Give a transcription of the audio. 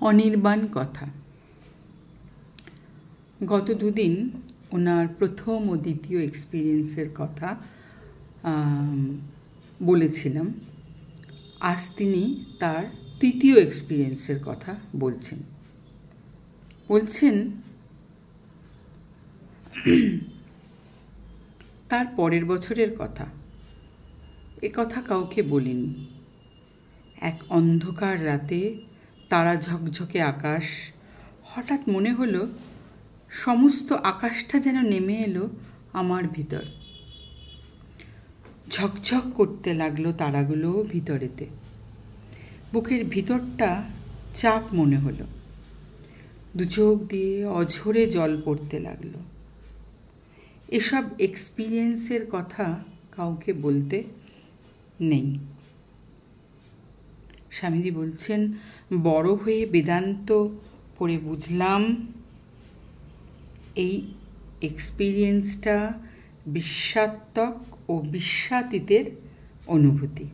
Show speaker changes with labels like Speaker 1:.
Speaker 1: অনির্বাণ কথা। গত দুদিন ওনার প্রথম ও দ্বিতীয় এক্সপিরিয়েন্সের কথা বলেছিলাম। আজ তিনি তার তৃতীয় এক্সপিরিয়েন্সের কথা বলছেন তার পরের বছরের কথা। এ কথা কাউকে বলিনি। এক অন্ধকার রাতে তারা ঝকঝকে আকাশ, হঠাৎ মনে হলো সমস্ত আকাশটা যেন নেমে এলো আমার ভিতর। ঝকঝক করতে লাগলো তারাগুলো ভিতরেতে। বুকের ভিতরটা চাপ মনে হলো। দু চোখ দিয়ে অঝরে জল পড়তে লাগলো। এসব এক্সপিরিয়েন্সের কথা কাউকে বলতে নেই। স্বামীজি বলছেন, বড় হয়ে বেদান্ত পড়ে বুঝলাম এই এক্সপিরিয়েন্সটা বিশ্বাত্মক ও বিশ্বাতীতের অনুভূতি।